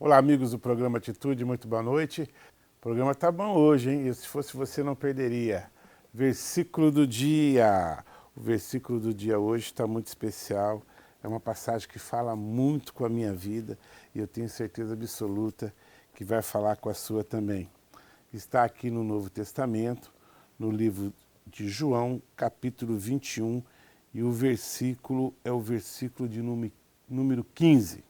Olá, amigos do programa Atitude, muito boa noite. O programa tá bom hoje, hein? E se fosse você, não perderia. Versículo do dia. O versículo do dia hoje está muito especial. É uma passagem que fala muito com a minha vida e eu tenho certeza absoluta que vai falar com a sua também. Está aqui no Novo Testamento, no livro de João, capítulo 21, e o versículo é o versículo de número 15.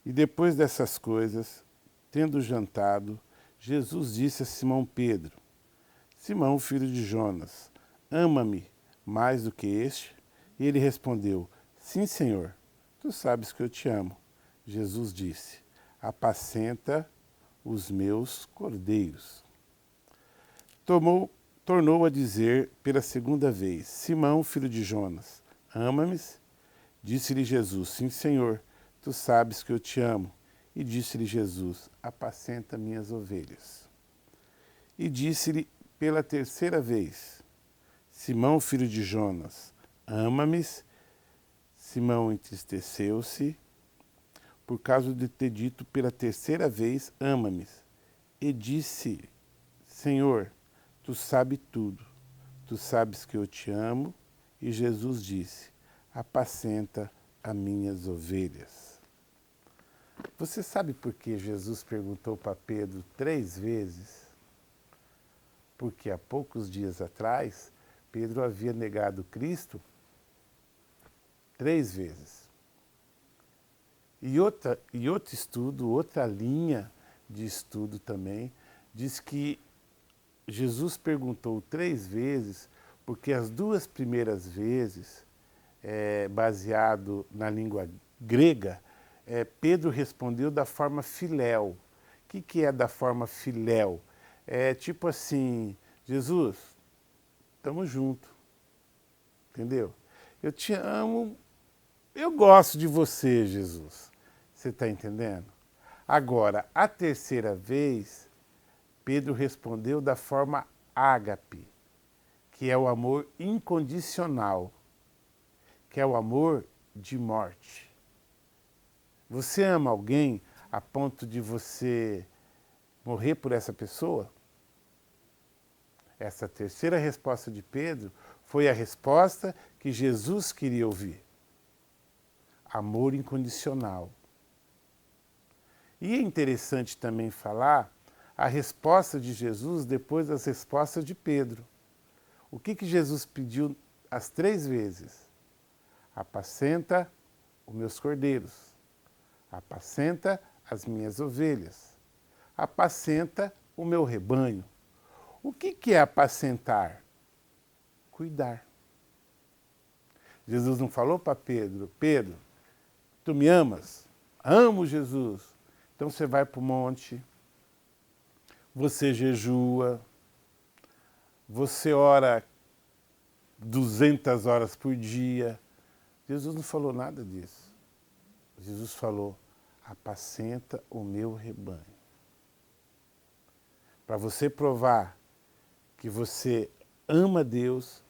E depois dessas coisas, tendo jantado, Jesus disse a Simão Pedro: Simão, filho de Jonas, ama-me mais do que este? E ele respondeu: Sim, Senhor, tu sabes que eu te amo. Jesus disse: Apacenta os meus cordeiros. Tornou a dizer pela segunda vez: Simão, filho de Jonas, ama-me? Disse-lhe Jesus: Sim, Senhor, tu sabes que eu te amo. E disse-lhe Jesus: Apacenta minhas ovelhas. E disse-lhe pela terceira vez: Simão, filho de Jonas, ama-me? Simão entristeceu-se por causa de ter dito pela terceira vez: Ama-me. E disse: Senhor, tu sabes tudo. Tu sabes que eu te amo. E Jesus disse: Apacenta as minhas ovelhas. Você sabe por que Jesus perguntou para Pedro 3 vezes? Porque há poucos dias atrás, Pedro havia negado Cristo 3 vezes. E outro estudo, outra linha de estudo também, diz que Jesus perguntou 3 vezes, porque as 2 primeiras vezes, baseado na língua grega, Pedro respondeu da forma filéu. O que é da forma filéu? É tipo assim: Jesus, estamos juntos, entendeu? Eu te amo, eu gosto de você, Jesus. Você está entendendo? Agora, a terceira vez, Pedro respondeu da forma ágape, que é o amor incondicional, que é o amor de morte. Você ama alguém a ponto de você morrer por essa pessoa? Essa terceira resposta de Pedro foi a resposta que Jesus queria ouvir. Amor incondicional. E é interessante também falar a resposta de Jesus depois das respostas de Pedro. O que Jesus pediu as 3 vezes? Apacenta os meus cordeiros. Apacenta as minhas ovelhas. Apacenta o meu rebanho. O que é apacentar? Cuidar. Jesus não falou para Pedro: Pedro, tu me amas? Amo, Jesus. Então você vai para o monte, você jejua, você ora 200 horas por dia. Jesus não falou nada disso. Jesus falou: apacenta o meu rebanho. Para você provar que você ama Deus,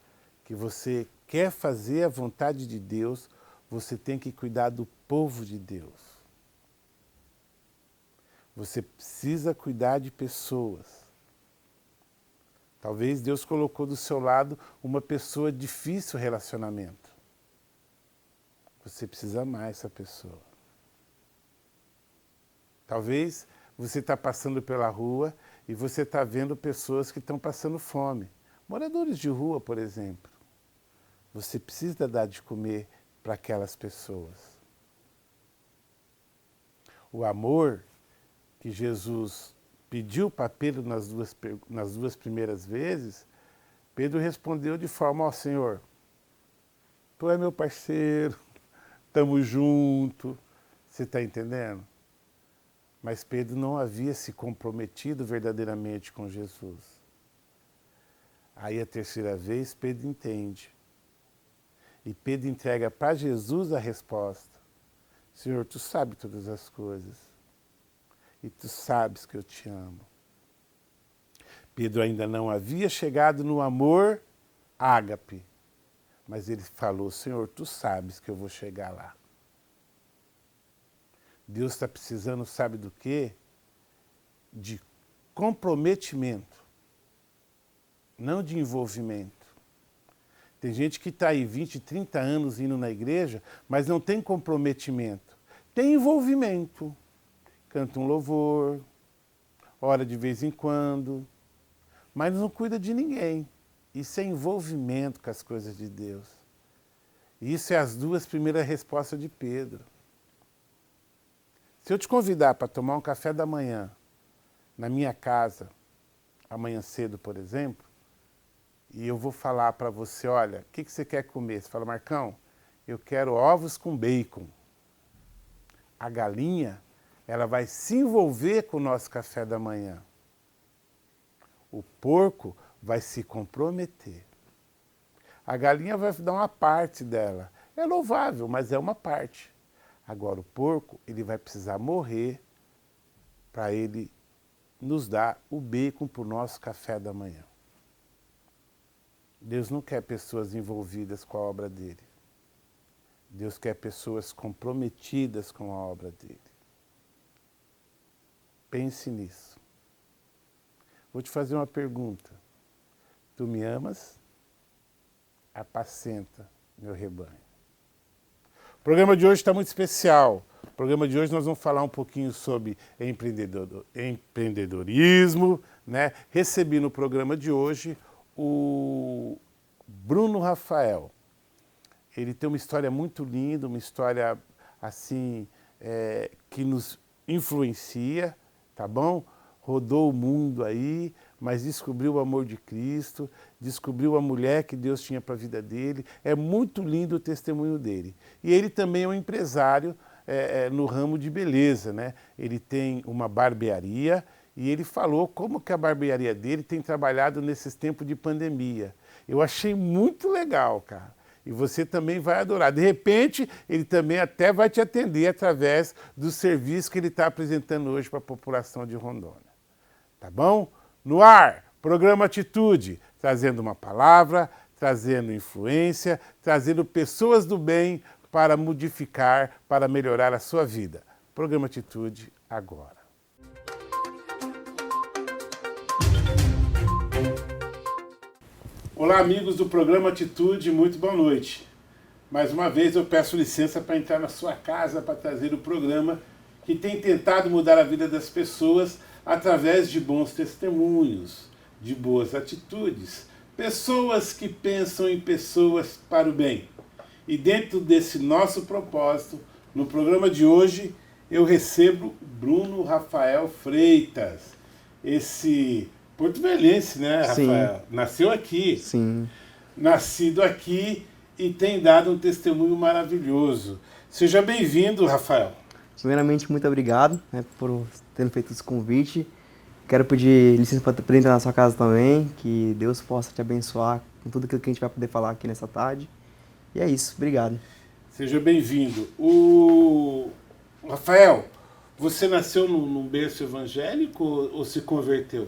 que você quer fazer a vontade de Deus, você tem que cuidar do povo de Deus. Você precisa cuidar de pessoas. Talvez Deus colocou do seu lado uma pessoa difícil relacionamento. Você precisa amar essa pessoa. Talvez você está passando pela rua e você está vendo pessoas que estão passando fome. Moradores de rua, por exemplo. Você precisa dar de comer para aquelas pessoas. O amor que Jesus pediu para Pedro nas duas primeiras vezes, Pedro respondeu de forma: ó Senhor, tu é meu parceiro, estamos juntos, você está entendendo? Mas Pedro não havia se comprometido verdadeiramente com Jesus. Aí a terceira vez Pedro entende. E Pedro entrega para Jesus a resposta: Senhor, tu sabes todas as coisas. E tu sabes que eu te amo. Pedro ainda não havia chegado no amor ágape. Mas ele falou: Senhor, tu sabes que eu vou chegar lá. Deus está precisando, sabe do quê? De comprometimento, não de envolvimento. Tem gente que está aí 20, 30 anos indo na igreja, mas não tem comprometimento. Tem envolvimento. Canta um louvor, ora de vez em quando, mas não cuida de ninguém. Isso é envolvimento com as coisas de Deus. Isso é as duas primeiras respostas de Pedro. Se eu te convidar para tomar um café da manhã na minha casa, amanhã cedo, por exemplo, e eu vou falar para você, olha, o que você quer comer? Você fala, Marcão, eu quero ovos com bacon. A galinha, ela vai se envolver com o nosso café da manhã. O porco vai se comprometer. A galinha vai dar uma parte dela. É louvável, mas é uma parte. Agora, o porco, ele vai precisar morrer para ele nos dar o bacon para o nosso café da manhã. Deus não quer pessoas envolvidas com a obra dele. Deus quer pessoas comprometidas com a obra dele. Pense nisso. Vou te fazer uma pergunta. Tu me amas? Apacenta meu rebanho. O programa de hoje está muito especial. No programa de hoje nós vamos falar um pouquinho sobre empreendedorismo, né? Recebi no programa de hoje o Bruno Rafael. Ele tem uma história muito linda, uma história assim que nos influencia, tá bom? Rodou o mundo aí, mas descobriu o amor de Cristo, descobriu a mulher que Deus tinha para a vida dele. É muito lindo o testemunho dele. E ele também é um empresário no ramo de beleza, né? Ele tem uma barbearia e ele falou como que a barbearia dele tem trabalhado nesses tempos de pandemia. Eu achei muito legal, cara. E você também vai adorar. De repente, ele também até vai te atender através do serviço que ele está apresentando hoje para a população de Rondônia. Tá bom? No ar, programa Atitude, trazendo uma palavra, trazendo influência, trazendo pessoas do bem para modificar, para melhorar a sua vida. Programa Atitude, agora. Olá, amigos do programa Atitude, muito boa noite. Mais uma vez eu peço licença para entrar na sua casa para trazer o programa que tem tentado mudar a vida das pessoas através de bons testemunhos, de boas atitudes, pessoas que pensam em pessoas para o bem. E dentro desse nosso propósito, no programa de hoje, eu recebo Bruno Rafael Freitas, esse porto-velhense, né, Rafael? Sim. Nasceu aqui. Sim. Nascido aqui e tem dado um testemunho maravilhoso. Seja bem-vindo, Rafael. Primeiramente, muito obrigado, né, por ter feito esse convite. Quero pedir licença para entrar na sua casa também, que Deus possa te abençoar com tudo aquilo que a gente vai poder falar aqui nessa tarde. E é isso, obrigado. Seja bem-vindo. Rafael, você nasceu num berço evangélico ou se converteu?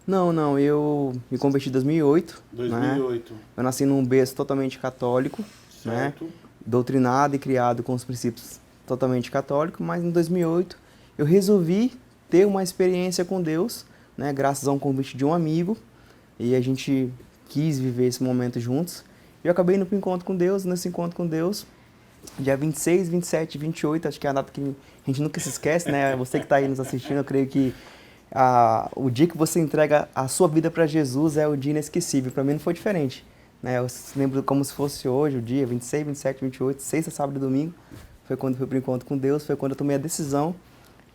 Não, eu me converti em 2008. 2008. Né? Eu nasci num berço totalmente católico, certo. Né? Doutrinado e criado com os princípios totalmente católicos, mas em 2008 eu resolvi ter uma experiência com Deus, né? Graças a um convite de um amigo, e a gente quis viver esse momento juntos. Eu acabei indo para o encontro com Deus, nesse encontro com Deus, dia 26, 27 e 28, acho que é a data que a gente nunca se esquece, né? Você que está aí nos assistindo, eu creio que o dia que você entrega a sua vida para Jesus é o dia inesquecível. Para mim não foi diferente, né? Eu lembro como se fosse hoje, o dia 26, 27, 28, sexta, sábado e domingo. Foi quando eu fui para o encontro com Deus, foi quando eu tomei a decisão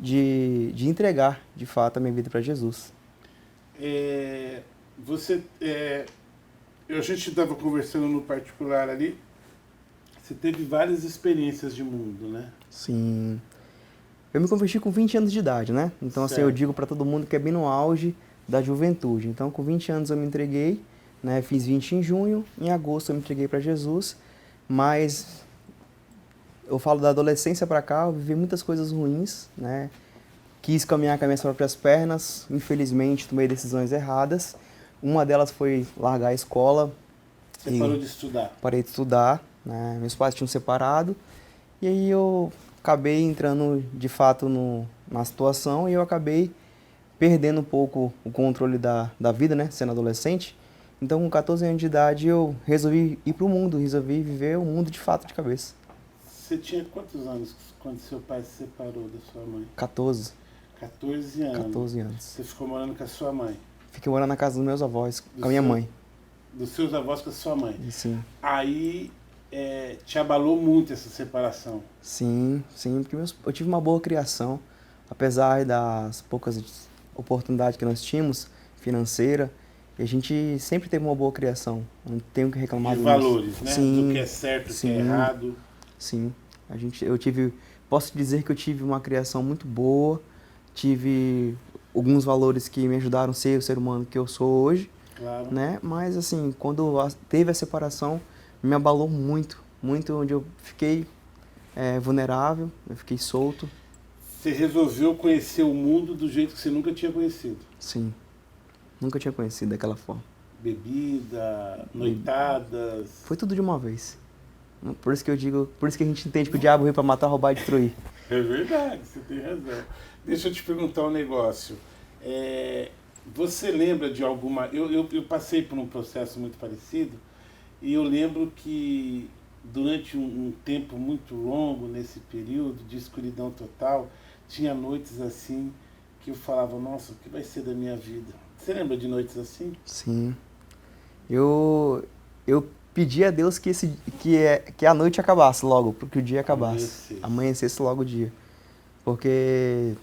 de entregar, de fato, a minha vida para Jesus. A gente estava conversando no particular ali, você teve várias experiências de mundo, né? Sim. Eu me converti com 20 anos de idade, né? Então, certo. Assim, eu digo para todo mundo que é bem no auge da juventude. Então, com 20 anos eu me entreguei, né? Fiz 20 em junho, em agosto eu me entreguei para Jesus, mas eu falo da adolescência para cá, eu vivi muitas coisas ruins, né? Quis caminhar com as minhas próprias pernas, infelizmente tomei decisões erradas. Uma delas foi largar a escola. Você parou de estudar? Parei de estudar, né? Meus pais tinham separado, e aí eu acabei entrando de fato na situação e eu acabei perdendo um pouco o controle da vida, né, sendo adolescente. Então, com 14 anos de idade, eu resolvi ir para o mundo, resolvi viver o mundo de fato de cabeça. Você tinha quantos anos quando seu pai se separou da sua mãe? 14, 14 anos. 14 anos. Você ficou morando com a sua mãe? Fiquei morando na casa dos meus avós, Do com a minha seu- mãe. Dos seus avós com a sua mãe. E sim, Aí te abalou muito essa separação. sim, sim, porque eu tive uma boa criação, apesar das poucas oportunidades que nós tínhamos, financeira, e a gente sempre teve uma boa criação, não tenho que reclamar De disso. valores, né? Sim, Do que é certo, do que sim. é errado. sim, posso dizer que eu tive uma criação muito boa, tive alguns valores que me ajudaram a ser o ser humano que eu sou hoje, Claro. né? Mas assim, quando teve a separação, me abalou muito, muito, onde eu fiquei vulnerável, eu fiquei solto, Você resolveu conhecer o mundo do jeito que você nunca tinha conhecido. sim, nunca tinha conhecido daquela forma. Bebida, noitadas. Foi tudo de uma vez. Por isso que eu digo, por isso que a gente entende que o diabo veio para matar, roubar e destruir. É verdade, você tem razão. Deixa eu te perguntar um negócio. Você lembra de alguma... Eu passei por um processo muito parecido e eu lembro que durante um tempo muito longo, nesse período de escuridão total, tinha noites assim que eu falava, nossa, o que vai ser da minha vida? Você lembra de noites assim? Sim. Eu pedi a Deus que a noite acabasse logo, porque o dia acabasse. Amanhecesse logo o dia. Porque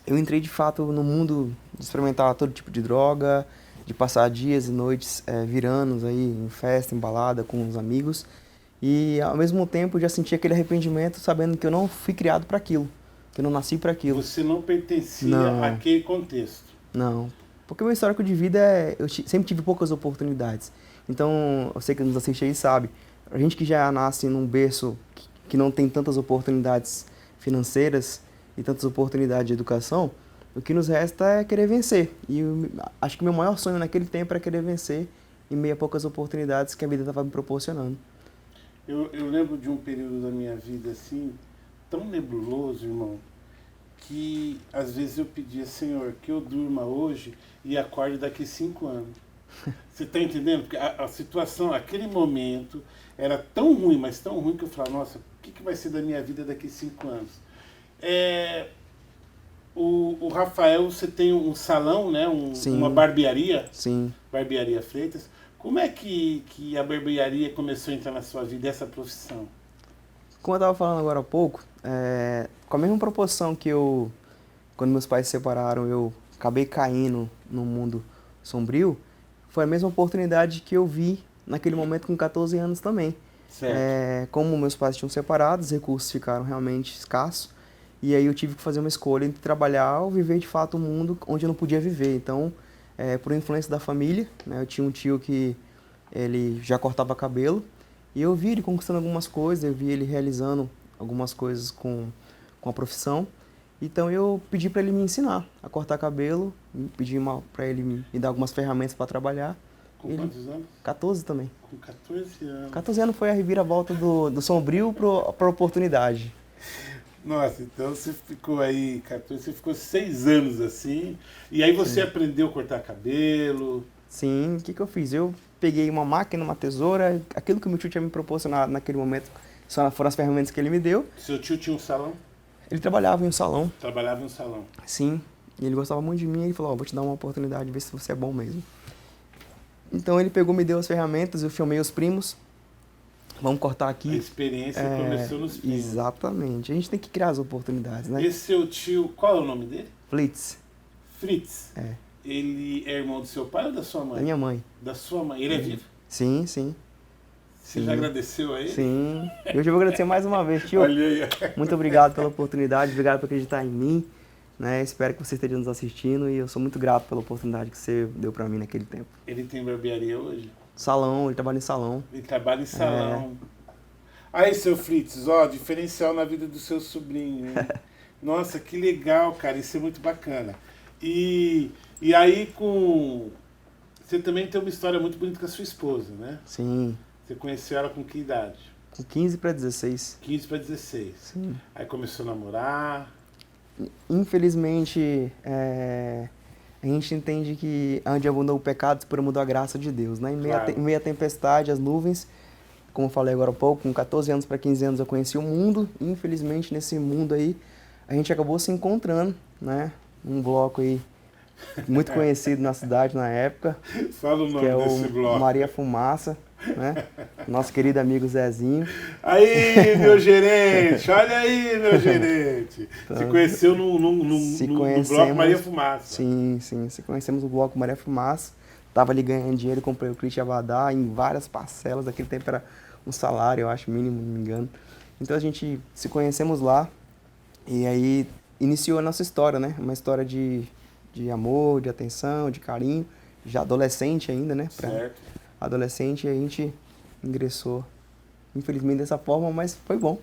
eu entrei de fato no mundo de experimentar todo tipo de droga, de passar dias e noites virando aí em festa, em balada com os amigos. E ao mesmo tempo eu já senti aquele arrependimento sabendo que eu não fui criado para aquilo, que eu não nasci para aquilo. Você não pertencia Não. àquele contexto. Não, porque o meu histórico de vida sempre tive poucas oportunidades. Então, eu sei que nos assiste aí sabe, a gente que já nasce num berço que não tem tantas oportunidades financeiras e tantas oportunidades de educação, o que nos resta é querer vencer. E acho que o meu maior sonho naquele tempo era querer vencer em meio a poucas oportunidades que a vida estava me proporcionando. Eu lembro de um período da minha vida assim, tão nebuloso, irmão, que às vezes eu pedia, Senhor, que eu durma hoje e acorde daqui 5 anos. Você está entendendo? Porque a situação, aquele momento, era tão ruim, mas tão ruim que eu falava, nossa, o que vai ser da minha vida daqui 5 anos? O Rafael, você tem um salão, né? Uma barbearia? Sim. Barbearia Freitas. Como é que a barbearia começou a entrar na sua vida, essa profissão? Como eu estava falando agora há pouco, com a mesma proporção que quando meus pais se separaram, eu acabei caindo num mundo sombrio, foi a mesma oportunidade que eu vi naquele momento com 14 anos também. Certo. Como meus pais tinham separado, os recursos ficaram realmente escassos, e aí eu tive que fazer uma escolha entre trabalhar ou viver de fato um mundo onde eu não podia viver. Então, por influência da família, né, eu tinha um tio que ele já cortava cabelo, e eu vi ele conquistando algumas coisas, eu vi ele realizando algumas coisas com a profissão. Então eu pedi para ele me ensinar a cortar cabelo, pedi para ele me dar algumas ferramentas para trabalhar. Com quantos anos? 14 também. Com 14 anos. 14 anos foi a reviravolta do sombrio para a oportunidade. Nossa, então você ficou aí, 14, você ficou 6 anos assim, e aí você aprendeu a cortar cabelo. Sim, o que eu fiz? Eu peguei uma máquina, uma tesoura, aquilo que o meu tio tinha me proporcionado naquele momento, foram as ferramentas que ele me deu. Seu tio tinha um salão? Ele trabalhava em um salão. Trabalhava em um salão. Sim, e ele gostava muito de mim, e ele falou, vou te dar uma oportunidade, ver se você é bom mesmo. Então ele pegou, me deu as ferramentas, eu chamei os primos, vamos cortar aqui. A experiência começou nos primos. Exatamente, a gente tem que criar as oportunidades, né? Esse seu tio, qual é o nome dele? Fritz. Fritz? Ele é irmão do seu pai ou da sua mãe? Da minha mãe. Da sua mãe. Ele é vivo? Sim, sim. Você já agradeceu a ele? Sim. Eu já vou agradecer mais uma vez, tio. Olha aí. Muito obrigado pela oportunidade, obrigado por acreditar em mim. Né? Espero que você esteja nos assistindo e eu sou muito grato pela oportunidade que você deu para mim naquele tempo. Ele tem barbearia hoje? Salão, ele trabalha em salão. Ele trabalha em salão. Aí, seu Fritz, ó, diferencial na vida do seu sobrinho, hein? Nossa, que legal, cara, isso é muito bacana. E aí você também tem uma história muito bonita com a sua esposa, né? Sim. Você conheceu ela com que idade? Com 15 para 16. 15 para 16. Sim. Aí começou a namorar. Infelizmente, a gente entende que onde abundou o pecado, por mudou a graça de Deus, né? Claro. Em meio à tempestade, as nuvens, como eu falei agora há pouco, com 14 anos para 15 anos eu conheci o mundo. E, infelizmente, nesse mundo aí, a gente acabou se encontrando, né? Um bloco aí muito conhecido na cidade na época. Fala o nome que é desse o bloco. Maria Fumaça, né? Nosso querido amigo Zezinho. Aí, meu gerente, olha aí, meu gerente. Então, se conheceu no bloco Maria Fumaça. Sim, se conhecemos no bloco Maria Fumaça. Tava ali ganhando dinheiro, comprei o Crit Abadá em várias parcelas. Naquele tempo era um salário, eu acho, mínimo, não me engano. Então a gente se conhecemos lá e aí iniciou a nossa história, né? Uma história de amor, de atenção, de carinho. Já adolescente ainda, né? Certo. Adolescente, e a gente ingressou, infelizmente, dessa forma, mas foi bom.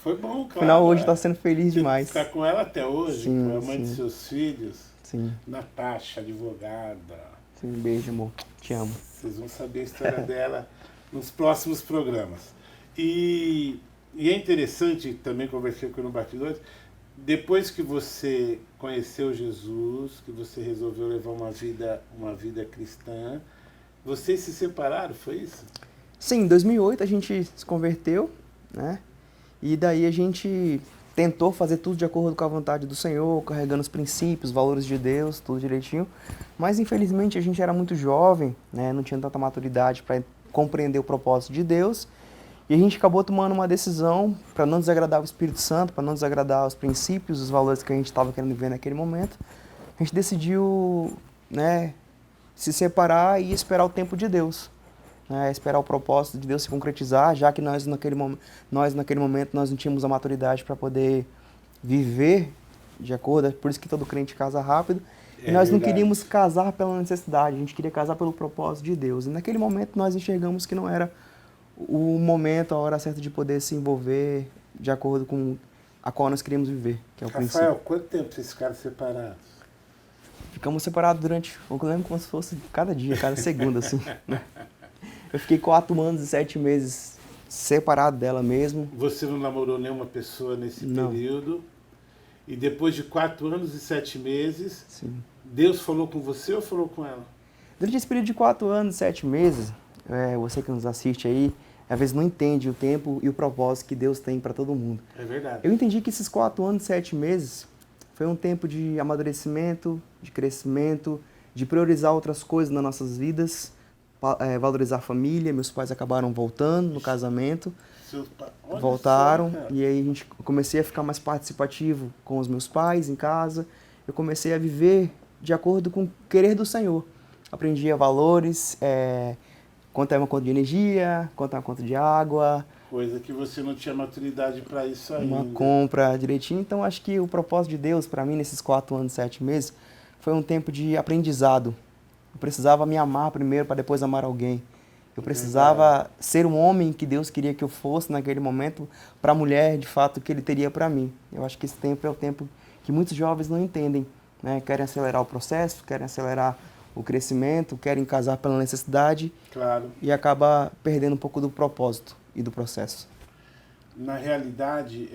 Foi bom, claro. Afinal, hoje está sendo feliz demais. Você está com ela até hoje, Sim, com a mãe de sim. seus filhos. Sim. Natasha, advogada. Sim, beijo, amor. Te amo. Vocês vão saber a história dela nos próximos programas. E é interessante, também conversei com ele no Batidores, depois que você conheceu Jesus, que você resolveu levar uma vida cristã, vocês se separaram, foi isso? Sim, em 2008 a gente se converteu, né? E daí a gente tentou fazer tudo de acordo com a vontade do Senhor, carregando os princípios, os valores de Deus, tudo direitinho. Mas infelizmente a gente era muito jovem, né? Não tinha tanta maturidade para compreender o propósito de Deus. E a gente acabou tomando uma decisão para não desagradar o Espírito Santo, para não desagradar os princípios, os valores que a gente estava querendo ver naquele momento. A gente decidiu, né, se separar e esperar o tempo de Deus. Esperar o propósito de Deus se concretizar, já que nós naquele momento nós não tínhamos a maturidade para poder viver de acordo, por isso que todo crente casa rápido. E nós não queríamos casar pela necessidade, a gente queria casar pelo propósito de Deus. E naquele momento nós enxergamos que não era o momento, a hora certa de poder se envolver de acordo com a qual nós queríamos viver, que é o princípio. Rafael, quanto tempo vocês ficaram separados? Ficamos separados durante, eu lembro como se fosse cada dia, cada segundo, assim, né? Eu fiquei 4 anos e 7 meses separado dela mesmo. Você não namorou nenhuma pessoa nesse período? E depois de 4 anos e 7 meses, sim, Deus falou com você ou falou com ela? Durante esse período de 4 anos e 7 meses, você que nos assiste aí, às vezes não entende o tempo e o propósito que Deus tem para todo mundo. É verdade. Eu entendi que esses 4 anos e 7 meses foi um tempo de amadurecimento, de crescimento, de priorizar outras coisas nas nossas vidas, valorizar a família. Meus pais acabaram voltando no casamento, voltaram, e aí eu comecei a ficar mais participativo com os meus pais em casa. Eu comecei a viver de acordo com o querer do Senhor. Aprendi a valores, quanto é uma conta de energia, quanto é uma conta de água. Coisa que você não tinha maturidade para isso ainda. Uma compra direitinho. Então, acho que o propósito de Deus para mim nesses 4 anos e 7 meses foi um tempo de aprendizado. Eu precisava me amar primeiro para depois amar alguém. Eu precisava ser um homem que Deus queria que eu fosse naquele momento para a mulher, de fato, que Ele teria para mim. Eu acho que esse tempo é o tempo que muitos jovens não entendem, né? Querem acelerar o processo, querem acelerar o crescimento, querem casar pela necessidade. Claro. E acaba perdendo um pouco do propósito e do processo. Na realidade,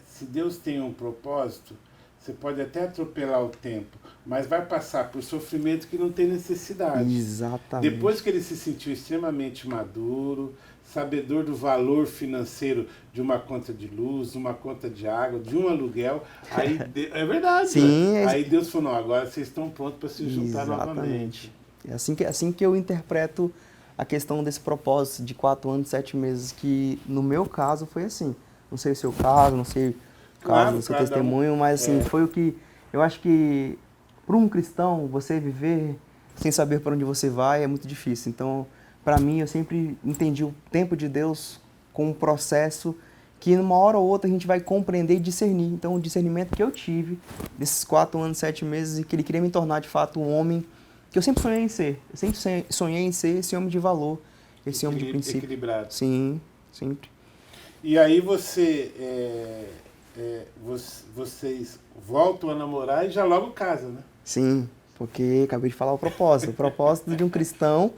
se Deus tem um propósito, você pode até atropelar o tempo, mas vai passar por sofrimento que não tem necessidade. Exatamente. Depois que ele se sentiu extremamente maduro, sabedor do valor financeiro de uma conta de luz, de uma conta de água, de um aluguel, aí é verdade. Sim, aí Deus falou, não, agora vocês estão prontos para se juntar novamente. É assim que eu interpreto a questão desse propósito de 4 anos e 7 meses, que no meu caso foi assim. Não sei o seu caso, não sei o caso do seu testemunho, mas assim, foi o que eu acho que para um cristão, você viver sem saber para onde você vai é muito difícil. Então, para mim, eu sempre entendi o tempo de Deus com um processo que numa hora ou outra a gente vai compreender e discernir. Então, o discernimento que eu tive desses 4 anos, 7 meses, e que Ele queria me tornar de fato um homem que eu sempre sonhei em ser. Eu sempre sonhei em ser esse homem de valor, esse homem de princípio. Equilibrado. Sim, sempre. E aí vocês voltam a namorar e já logo casam, né? Sim, porque acabei de falar o propósito. O propósito de um cristão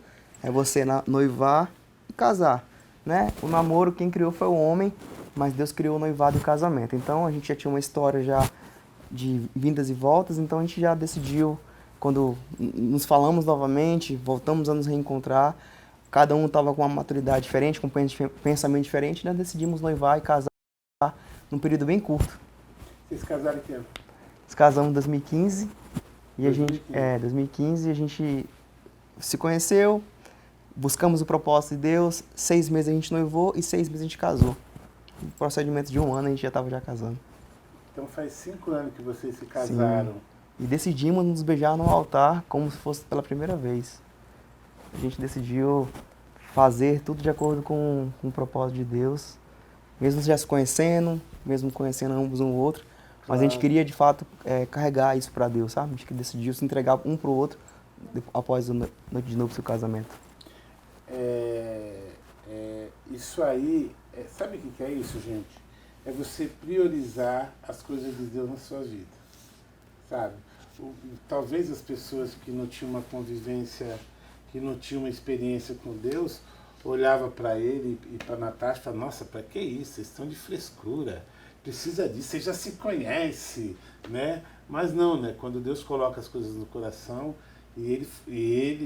é você noivar e casar. né? O namoro, quem criou foi o homem, mas Deus criou o noivado e o casamento. Então a gente já tinha uma história já de vindas e voltas, então a gente já decidiu, quando nos falamos novamente, voltamos a nos reencontrar, cada um estava com uma maturidade diferente, com um pensamento diferente, nós decidimos noivar e casar num período bem curto. Vocês casaram em que ano? Nos casamos em 2015 e 2015. A gente se conheceu, buscamos o propósito de Deus, 6 meses a gente noivou e 6 meses a gente casou. No procedimento de 1 ano a gente já estava já casando. Então faz 5 anos que vocês se casaram. Sim. E decidimos nos beijar no altar como se fosse pela primeira vez. A gente decidiu fazer tudo de acordo com o propósito de Deus, mesmo já se conhecendo, mesmo conhecendo ambos um outro, mas a gente queria de fato carregar isso para Deus, sabe? A gente decidiu se entregar um para o outro após a noite de núpcias e o casamento. Isso aí, sabe o que é isso, gente? É você priorizar as coisas de Deus na sua vida, sabe? Talvez as pessoas que não tinham uma convivência, que não tinham uma experiência com Deus, olhava para ele e para Natasha e falava, nossa, para que isso? Vocês estão de frescura, precisa disso, você já se conhece, né? Mas não, né? Quando Deus coloca as coisas no coração,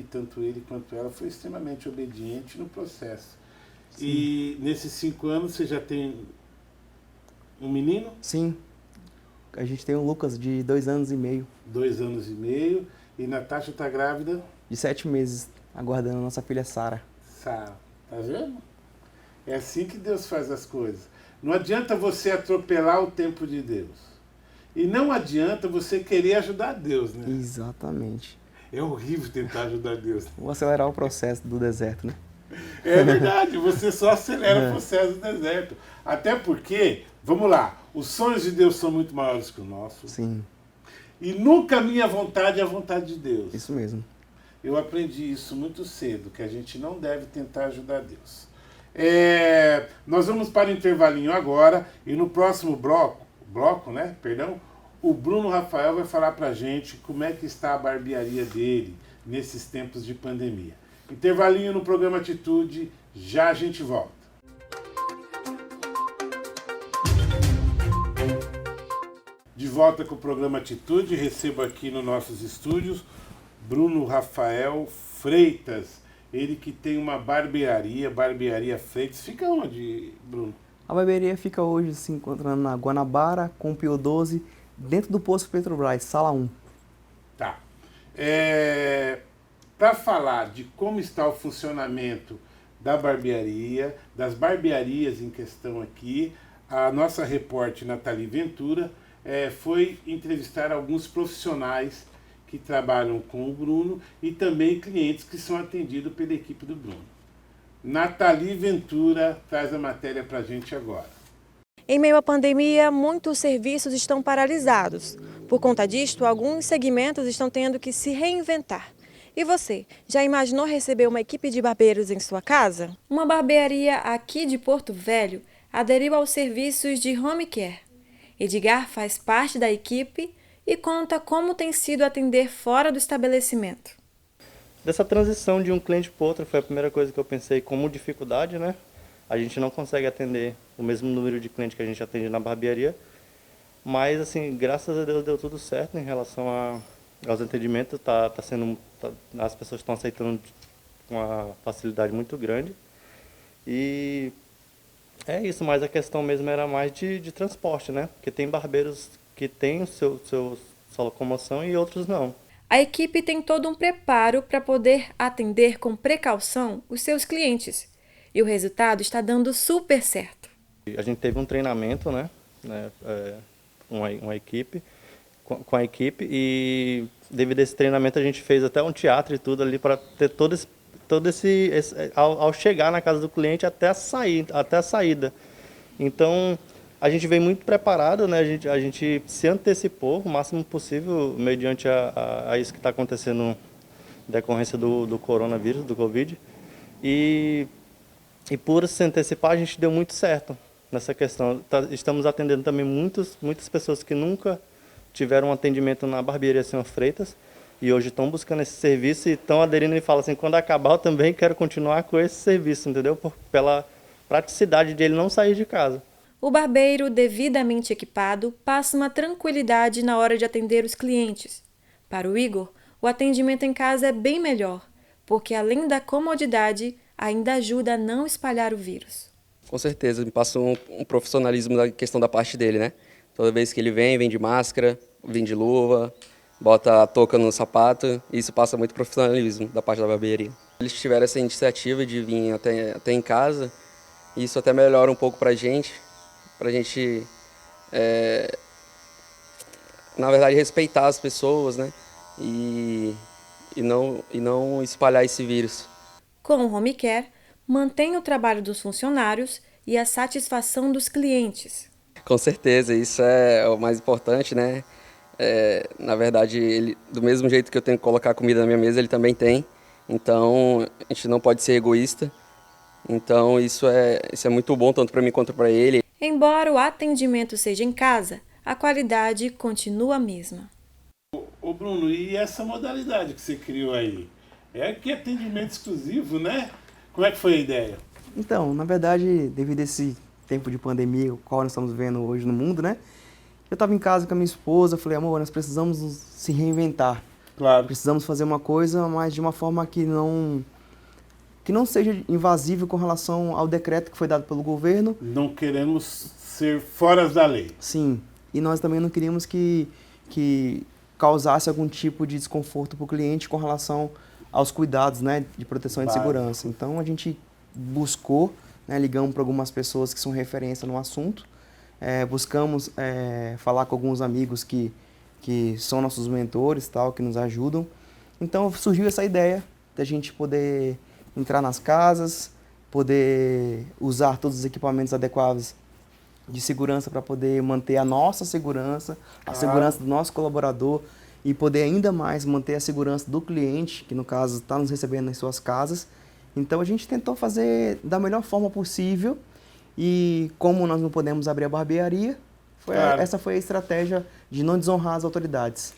tanto ele quanto ela, foi extremamente obediente no processo. Sim. E nesses 5 anos você já tem um menino? Sim. A gente tem o Lucas de 2 anos e meio. 2 anos e meio. E Natasha está grávida? De 7 meses, aguardando a nossa filha Sara. Sara, tá vendo? É assim que Deus faz as coisas. Não adianta você atropelar o tempo de Deus. E não adianta você querer ajudar Deus, né? Exatamente. É horrível tentar ajudar Deus. Vou acelerar o processo do deserto, né? É verdade, você só acelera o processo do deserto. Até porque, vamos lá, os sonhos de Deus são muito maiores que o nosso. Sim. E nunca a minha vontade é a vontade de Deus. Isso mesmo. Eu aprendi isso muito cedo, que a gente não deve tentar ajudar Deus. Nós vamos para o intervalinho agora, e no próximo bloco, o Bruno Rafael vai falar para a gente como é que está a barbearia dele nesses tempos de pandemia. Intervalinho no programa Atitude, já a gente volta. De volta com o programa Atitude, recebo aqui nos nossos estúdios Bruno Rafael Freitas, ele que tem uma barbearia Freitas. Fica onde, Bruno? A barbearia fica hoje se encontrando na Guanabara, com o Pio 12, dentro do Posto Petrobras, sala 1. Tá. Para falar de como está o funcionamento da barbearia, das barbearias em questão aqui, a nossa repórter Nathalie Ventura foi entrevistar alguns profissionais que trabalham com o Bruno e também clientes que são atendidos pela equipe do Bruno. Nathalie Ventura traz a matéria para a gente agora. Em meio à pandemia, muitos serviços estão paralisados. Por conta disto, alguns segmentos estão tendo que se reinventar. E você, já imaginou receber uma equipe de barbeiros em sua casa? Uma barbearia aqui de Porto Velho aderiu aos serviços de home care. Edgar faz parte da equipe e conta como tem sido atender fora do estabelecimento. Dessa transição de um cliente para outro foi a primeira coisa que eu pensei como dificuldade, né? A gente não consegue atender o mesmo número de clientes que a gente atende na barbearia, mas assim, graças a Deus deu tudo certo em relação aos atendimentos, as pessoas estão aceitando com uma facilidade muito grande. E é isso, mas a questão mesmo era mais de transporte, né? Porque tem barbeiros que têm sua locomoção e outros não. A equipe tem todo um preparo para poder atender com precaução os seus clientes. E o resultado está dando super certo. A gente teve um treinamento, né? Uma equipe, com a equipe, e devido a esse treinamento a gente fez até um teatro e tudo ali para ter ao chegar na casa do cliente até a saída. Então a gente veio muito preparado, né? A gente se antecipou o máximo possível mediante a isso que está acontecendo em decorrência do coronavírus, do Covid. E por se antecipar, a gente deu muito certo nessa questão. Estamos atendendo também muitas pessoas que nunca tiveram um atendimento na barbearia Senhor Freitas e hoje estão buscando esse serviço e estão aderindo e falam assim, quando acabar eu também quero continuar com esse serviço, entendeu? praticidade de ele não sair de casa. O barbeiro, devidamente equipado, passa uma tranquilidade na hora de atender os clientes. Para o Igor, o atendimento em casa é bem melhor, porque além da comodidade, ainda ajuda a não espalhar o vírus. Com certeza, me passa um profissionalismo da questão da parte dele, né? Toda vez que ele vem de máscara, vem de luva, bota a touca no sapato, e isso passa muito profissionalismo da parte da barbearia. Eles tiveram essa iniciativa de vir até em casa, e isso até melhora um pouco pra gente, na verdade, respeitar as pessoas, né? E não espalhar esse vírus. Com o Home Care, mantém o trabalho dos funcionários e a satisfação dos clientes. Com certeza, isso é o mais importante, né? Na verdade, ele, do mesmo jeito que eu tenho que colocar comida na minha mesa, ele também tem. Então, a gente não pode ser egoísta. Então, isso é muito bom, tanto para mim quanto para ele. Embora o atendimento seja em casa, a qualidade continua a mesma. Ô Bruno, e essa modalidade que você criou aí? É que atendimento exclusivo, né? Como é que foi a ideia? Então, na verdade, devido a esse tempo de pandemia, o qual nós estamos vendo hoje no mundo, né? Eu estava em casa com a minha esposa, falei, amor, nós precisamos se reinventar. Claro. Precisamos fazer uma coisa, mas de uma forma que não seja invasiva com relação ao decreto que foi dado pelo governo. Não queremos ser fora da lei. Sim, e nós também não queríamos que causasse algum tipo de desconforto para o cliente com relação aos cuidados, né, de proteção e de segurança. Então a gente buscou, né, ligamos para algumas pessoas que são referência no assunto, buscamos falar com alguns amigos que são nossos mentores, tal, que nos ajudam. Então surgiu essa ideia de a gente poder entrar nas casas, poder usar todos os equipamentos adequados de segurança para poder manter a nossa segurança, a segurança do nosso colaborador e poder ainda mais manter a segurança do cliente, que no caso está nos recebendo nas suas casas. Então a gente tentou fazer da melhor forma possível e como nós não podemos abrir a barbearia, essa foi a estratégia de não desonrar as autoridades.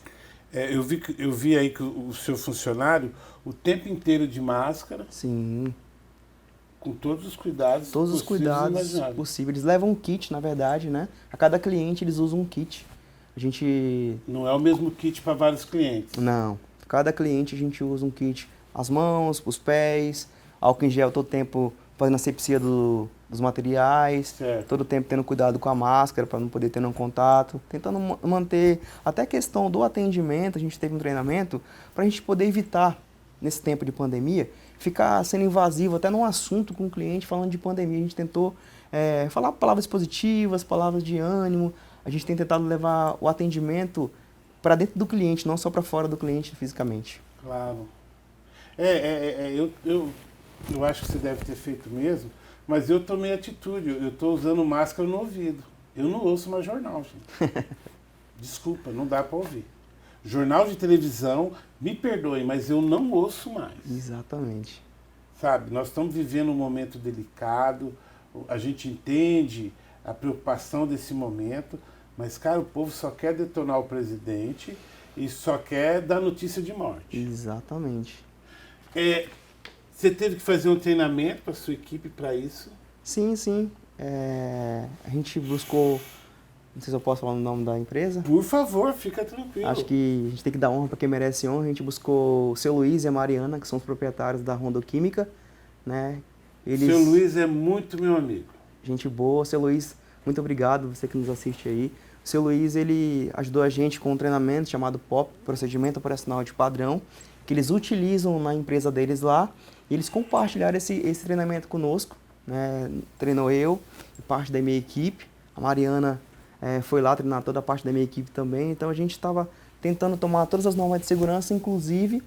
Eu vi aí que o seu funcionário o tempo inteiro de máscara. Sim. Com todos os cuidados possíveis. Todos os cuidados possíveis. Eles levam um kit, na verdade, né? A cada cliente eles usam um kit. A gente... Não é o mesmo kit para vários clientes? Não. Cada cliente a gente usa um kit. As mãos, os pés, álcool em gel todo tempo fazendo asepsia dos materiais. Certo. Todo tempo tendo cuidado com a máscara para não poder ter nenhum contato. Tentando manter até a questão do atendimento, a gente teve um treinamento para a gente poder evitar, nesse tempo de pandemia, ficar sendo invasivo até num assunto com o cliente falando de pandemia. A gente tentou falar palavras positivas, palavras de ânimo. A gente tem tentado levar o atendimento para dentro do cliente, não só para fora do cliente fisicamente. Claro. Eu acho que você deve ter feito mesmo, mas eu tomei atitude. Eu estou usando máscara no ouvido. Eu não ouço mais jornal, gente. Desculpa, não dá para ouvir. Jornal de televisão, me perdoem, mas eu não ouço mais. Exatamente. Sabe, nós estamos vivendo um momento delicado, a gente entende a preocupação desse momento, mas, cara, o povo só quer detonar o presidente e só quer dar notícia de morte. Exatamente. Você teve que fazer um treinamento para a sua equipe para isso? Sim, sim. A gente buscou... Não sei se eu posso falar o nome da empresa. Por favor, fica tranquilo. Acho que a gente tem que dar honra para quem merece honra. A gente buscou o seu Luiz e a Mariana, que são os proprietários da Rondoquímica, né? Seu Luiz é muito meu amigo. Gente boa. Seu Luiz, muito obrigado, você que nos assiste aí. O seu Luiz, ele ajudou a gente com um treinamento chamado POP, Procedimento Operacional de Padrão, que eles utilizam na empresa deles lá. E eles compartilharam esse treinamento conosco, né? Treinou eu e parte da minha equipe. A Mariana... foi lá treinar toda a parte da minha equipe também, então a gente estava tentando tomar todas as normas de segurança, inclusive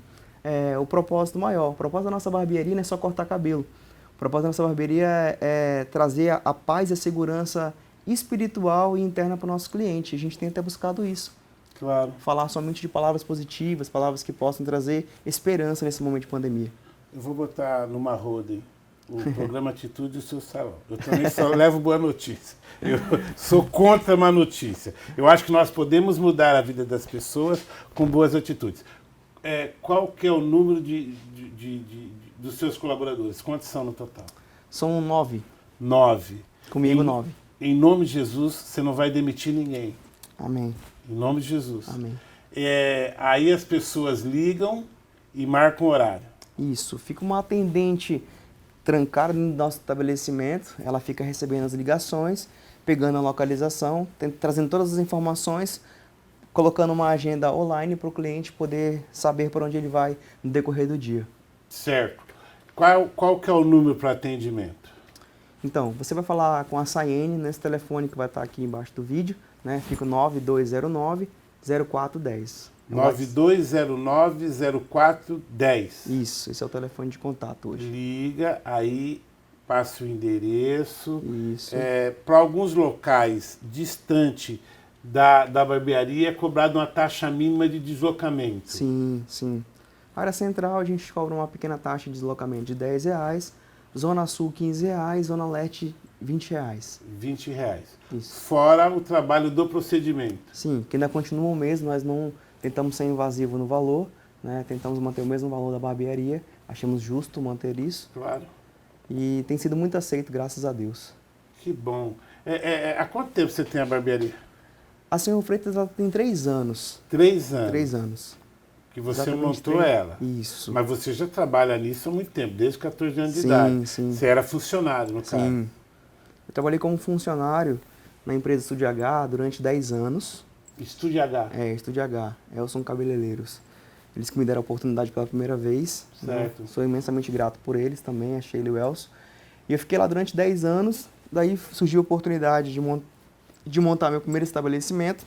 o propósito maior. O propósito da nossa barbearia não é só cortar cabelo. O propósito da nossa barbearia é trazer a paz e a segurança espiritual e interna para o nosso cliente. A gente tem até buscado isso. Claro. Falar somente de palavras positivas, palavras que possam trazer esperança nesse momento de pandemia. Eu vou botar numa roda, hein? O programa Atitude e o seu salão. Eu também só levo boa notícia. Eu sou contra má notícia. Eu acho que nós podemos mudar a vida das pessoas com boas atitudes. Qual que é o número dos seus colaboradores? Quantos são no total? São 9. 9. Comigo, 9. Em nome de Jesus, você não vai demitir ninguém. Amém. Em nome de Jesus. Amém. Aí as pessoas ligam e marcam horário. Isso. Fica uma atendente trancada no nosso estabelecimento, ela fica recebendo as ligações, pegando a localização, trazendo todas as informações, colocando uma agenda online para o cliente poder saber por onde ele vai no decorrer do dia. Certo. Qual que é o número para atendimento? Então, você vai falar com a Sayene nesse telefone que vai estar aqui embaixo do vídeo, né? Fica o 9209-0410. 9209-0410. Isso, esse é o telefone de contato hoje. Liga, aí passa o endereço. Isso. Para alguns locais distante da barbearia é cobrada uma taxa mínima de deslocamento. Sim, sim. Área central a gente cobra uma pequena taxa de deslocamento de R$10, Zona Sul R$15, Zona Leste R$20. R$20. Isso. Fora o trabalho do procedimento. Sim, que ainda continua o mesmo, nós não tentamos ser invasivo no valor, né? Tentamos manter o mesmo valor da barbearia, achamos justo manter isso. Claro. E tem sido muito aceito, graças a Deus. Que bom. Há quanto tempo você tem a barbearia? A Senhor Freitas ela tem 3 anos. 3 anos. 3 anos. Que você Exatamente montou 3. ela. Isso. Mas você já trabalha nisso há muito tempo, desde 14 anos de Sim, idade. sim. Você era funcionário, no caso. Sim. Eu trabalhei como funcionário na empresa Estúdio H durante 10 anos. Estúdio H. Estúdio H, Elson Cabeleireiros. Eles que me deram a oportunidade pela primeira vez. Certo. Né? Sou imensamente grato por eles também, a Sheila e o Elson. E eu fiquei lá durante 10 anos, daí surgiu a oportunidade de montar meu primeiro estabelecimento,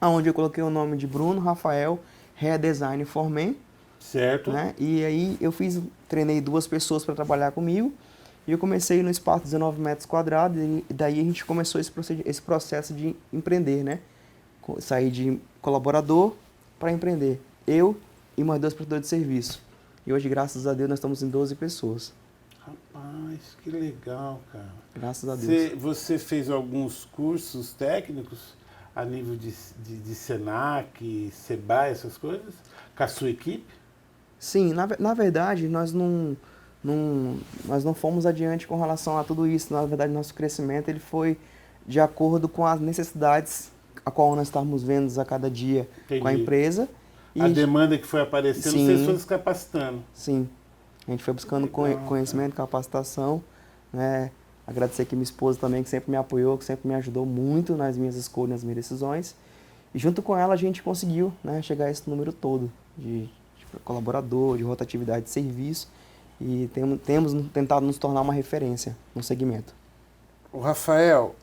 onde eu coloquei o nome de Bruno Rafael Hair Design for Men. Certo. Né? E aí eu treinei 2 pessoas para trabalhar comigo, e eu comecei no espaço de 19 metros quadrados, e daí a gente começou esse processo de empreender, né? Sair de colaborador para empreender. Eu e mais 2 prestadores de serviço. E hoje, graças a Deus, nós estamos em 12 pessoas. Rapaz, que legal, cara. Graças a Deus. Você fez alguns cursos técnicos a nível de Senac, Sebrae, essas coisas? Com a sua equipe? Sim, na verdade, nós não fomos adiante com relação a tudo isso. Na verdade, nosso crescimento ele foi de acordo com as necessidades a qual nós estamos vendo a cada dia. Entendi. Com a empresa. E A demanda que foi aparecendo, sim, vocês foram se capacitando. Sim. A gente foi buscando Legal, conhecimento, capacitação, né? Agradecer aqui minha esposa também, que sempre me apoiou, que sempre me ajudou muito nas minhas escolhas, nas minhas decisões. E junto com ela a gente conseguiu, né, chegar a esse número todo de colaborador, de rotatividade de serviço. E temos tentado nos tornar uma referência no segmento. O Rafael,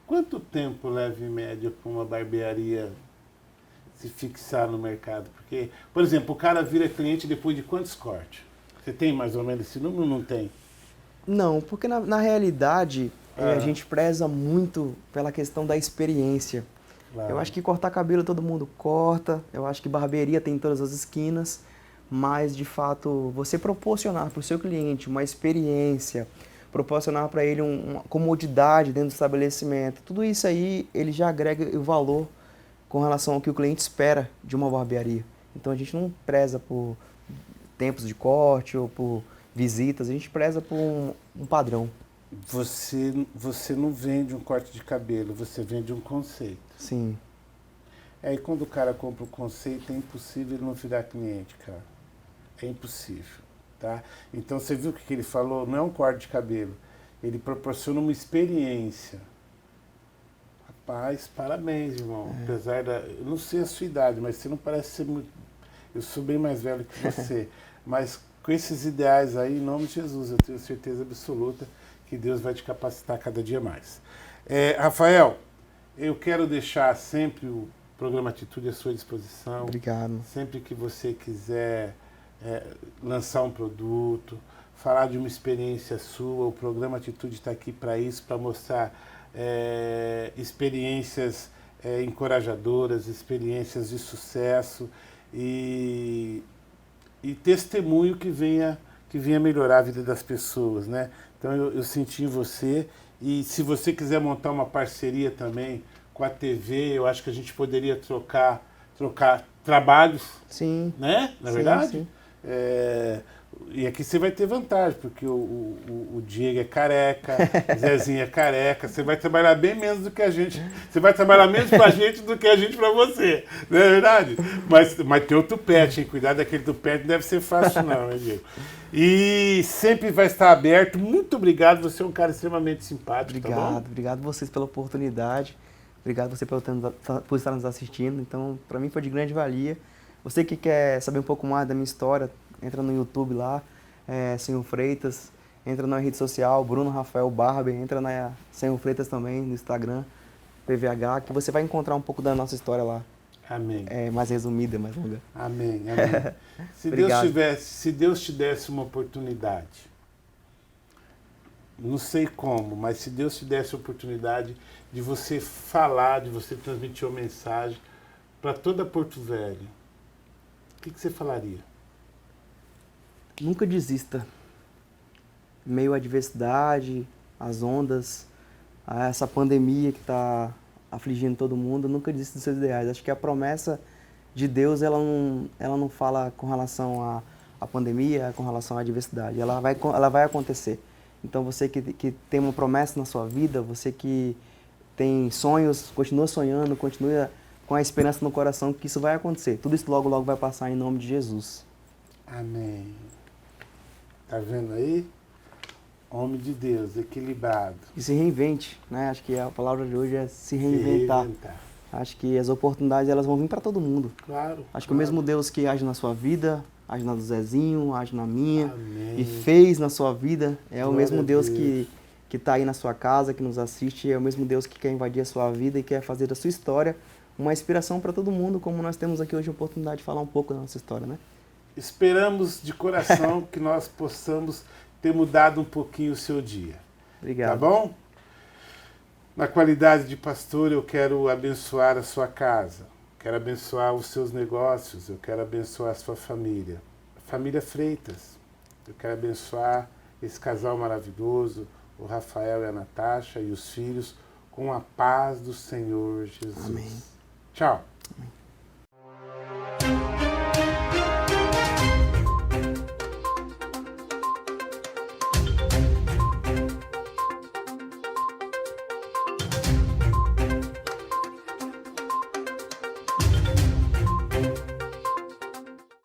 quanto tempo leva em média para uma barbearia se fixar no mercado? Porque, por exemplo, o cara vira cliente depois de quantos cortes? Você tem mais ou menos esse número ou não tem? Não, porque na realidade a gente preza muito pela questão da experiência. Claro. Eu acho que cortar cabelo todo mundo corta, eu acho que barbearia tem em todas as esquinas, mas de fato você proporcionar para o seu cliente uma experiência, proporcionar para ele uma comodidade dentro do estabelecimento, tudo isso aí ele já agrega o valor com relação ao que o cliente espera de uma barbearia. Então a gente não preza por tempos de corte ou por visitas, a gente preza por um padrão. Você não vende um corte de cabelo, você vende um conceito. Sim. E quando o cara compra o conceito, é impossível ele não virar cliente, cara. É impossível, tá? Então você viu o que ele falou? Não é um corte de cabelo, ele proporciona uma experiência. Rapaz, parabéns, irmão. Apesar eu não sei a sua idade, mas você não parece ser muito... Eu sou bem mais velho que você, mas com esses ideais aí, em nome de Jesus, eu tenho certeza absoluta que Deus vai te capacitar cada dia mais. Rafael, eu quero deixar sempre o programa Atitude à sua disposição. Obrigado. Sempre que você quiser lançar um produto, falar de uma experiência sua, o programa Atitude está aqui para isso, para mostrar experiências encorajadoras, experiências de sucesso e testemunho que venha melhorar a vida das pessoas, né? Então eu senti em você, e se você quiser montar uma parceria também com a TV, eu acho que a gente poderia trocar trabalhos, Sim. né? Na Sim, verdade? sim. E aqui você vai ter vantagem, porque o Diego é careca, o Zezinho é careca, você vai trabalhar bem menos do que a gente. Você vai trabalhar menos pra gente do que a gente pra você, não é verdade? Mas tem o tupete, hein? Cuidado daquele tupete, não deve ser fácil não, né, Diego? E sempre vai estar aberto. Muito obrigado, você é um cara extremamente simpático, Obrigado, tá bom? obrigado vocês pela oportunidade. Obrigado você por estar nos assistindo. Então, para mim foi de grande valia. Você que quer saber um pouco mais da minha história, entra no YouTube lá, Senhor Freitas. Entra na rede social, Bruno Rafael Barber. Entra na Senhor Freitas também, no Instagram, PVH, que você vai encontrar um pouco da nossa história lá. Amém. É mais resumida, mais longa. Amém, amém. Se Deus te desse uma oportunidade, não sei como, mas se Deus te desse a oportunidade de você falar, de você transmitir uma mensagem para toda Porto Velho, o que você falaria? Nunca desista. Meio à adversidade, às ondas, a essa pandemia que está afligindo todo mundo, nunca desista dos seus ideais. Acho que a promessa de Deus, ela não fala com relação à pandemia, com relação à adversidade. Ela vai acontecer. Então você que tem uma promessa na sua vida, você que tem sonhos, continua sonhando, continua com a esperança no coração que isso vai acontecer. Tudo isso logo, logo vai passar em nome de Jesus. Amém. Tá vendo aí? Homem de Deus, equilibrado. E se reinvente, né? Acho que a palavra de hoje é se reinventar. Acho que as oportunidades elas vão vir para todo mundo. Claro. Acho que o mesmo Deus que age na sua vida, age na do Zezinho, age na minha, Amém. e fez na sua vida, é o Glória mesmo a Deus Deus. que está aí na sua casa, que nos assiste, é o mesmo Deus que quer invadir a sua vida e quer fazer da sua história uma inspiração para todo mundo, como nós temos aqui hoje a oportunidade de falar um pouco da nossa história, né? Esperamos de coração que nós possamos ter mudado um pouquinho o seu dia. Obrigado. Tá bom? Na qualidade de pastor, eu quero abençoar a sua casa, quero abençoar os seus negócios, eu quero abençoar a sua família. Família Freitas, eu quero abençoar esse casal maravilhoso, o Rafael e a Natasha e os filhos, com a paz do Senhor Jesus. Amém. Tchau. Amém.